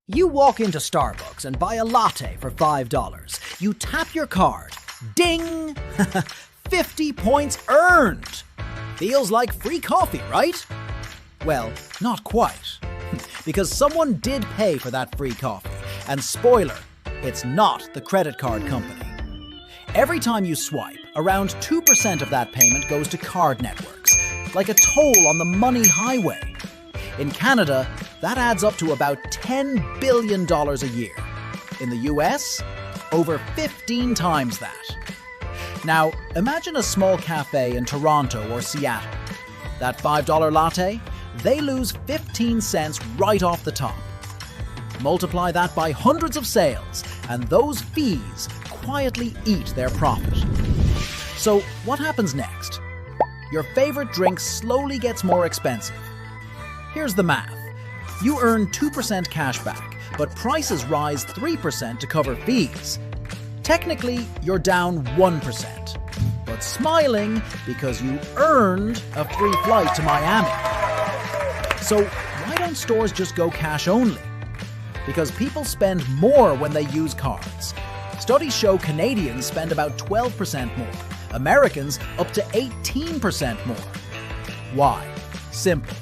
You walk into Starbucks and buy a latte for $5. You tap your card. Ding! 50 points earned! Feels like free coffee, right? Well, not quite. Because someone did pay for that free coffee. And spoiler, it's not the credit card company. Every time you swipe, around 2% of that payment goes to card networks, like a toll on the money highway. In Canada, that adds up to about $10 billion a year. In the US, over 15 times that. Now, imagine a small cafe in Toronto or Seattle. That $5 latte, they lose 15 cents right off the top. Multiply that by hundreds of sales, and those fees quietly eat their profit. So, what happens next? Your favorite drink slowly gets more expensive. Here's the math. You earn 2% cash back, but prices rise 3% to cover fees. Technically, you're down 1%, but smiling because you earned a free flight to Miami. So why don't stores just go cash only? Because people spend more when they use cards. Studies show Canadians spend about 12% more, Americans up to 18% more. Why? Simple.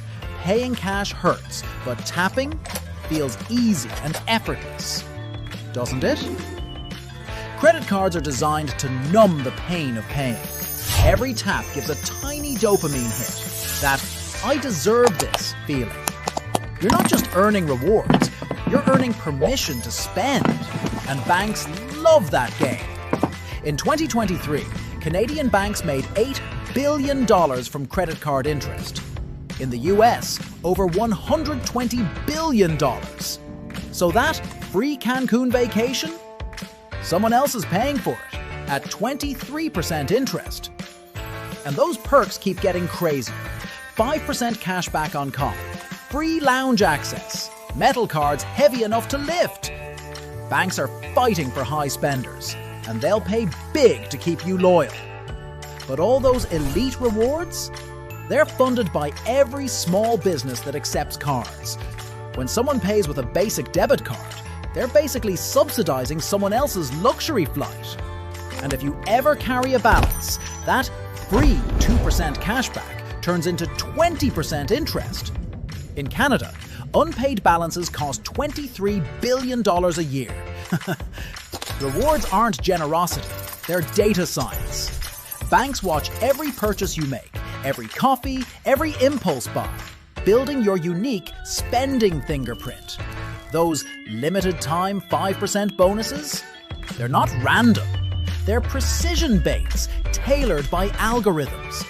Paying cash hurts, but tapping feels easy and effortless. Doesn't it? Credit cards are designed to numb the pain of paying. Every tap gives a tiny dopamine hit, that "I deserve this" feeling. You're not just earning rewards, you're earning permission to spend. And banks love that game. In 2023, Canadian banks made $8 billion from credit card interest. In the US, over $120 billion. So that free Cancun vacation? Someone else is paying for it at 23% interest. And those perks keep getting crazier. 5% cash back on coffee, free lounge access, metal cards heavy enough to lift. Banks are fighting for high spenders, and they'll pay big to keep you loyal. But all those elite rewards? They're funded by every small business that accepts cards. When someone pays with a basic debit card, they're basically subsidizing someone else's luxury flight. And if you ever carry a balance, that free 2% cashback turns into 20% interest. In Canada, unpaid balances cost $23 billion a year. Rewards aren't generosity, they're data science. Banks watch every purchase you make, every coffee, every impulse buy, building your unique spending fingerprint. Those limited-time 5% bonuses? They're not random. They're precision baits tailored by algorithms.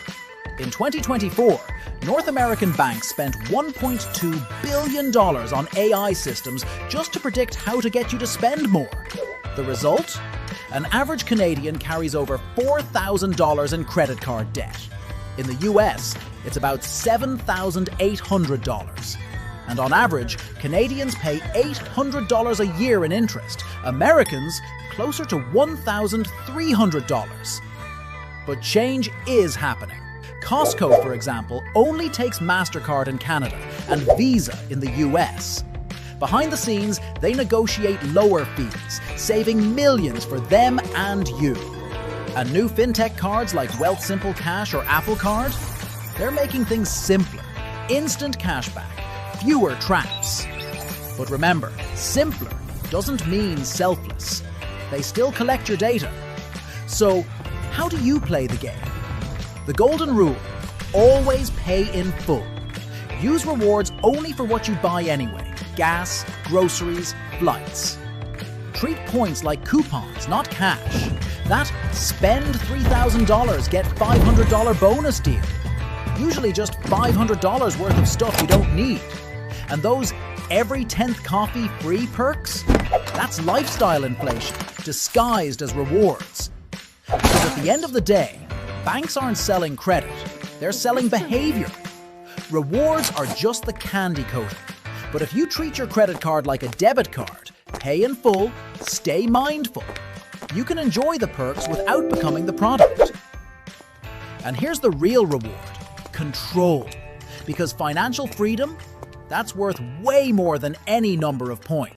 In 2024, North American banks spent $1.2 billion on AI systems just to predict how to get you to spend more. The result? An average Canadian carries over $4,000 in credit card debt. In the US, it's about $7,800. And on average, Canadians pay $800 a year in interest. Americans, closer to $1,300. But change is happening. Costco, for example, only takes MasterCard in Canada and Visa in the US. Behind the scenes, they negotiate lower fees, saving millions for them and you. And new fintech cards like Wealthsimple Cash or Apple Card? They're making things simpler. Instant cashback, fewer traps. But remember, simpler doesn't mean selfless. They still collect your data. So, how do you play the game? The golden rule: always pay in full. Use rewards only for what you buy anyway. Gas, groceries, flights. Treat points like coupons, not cash. That spend $3,000, get $500 bonus deal. Usually just $500 worth of stuff you don't need. And those every 10th coffee free perks? That's lifestyle inflation, disguised as rewards. Because at the end of the day, banks aren't selling credit, they're selling behavior. Rewards are just the candy coating. But if you treat your credit card like a debit card, pay in full, stay mindful, you can enjoy the perks without becoming the product. And here's the real reward: control. Because financial freedom, that's worth way more than any number of points.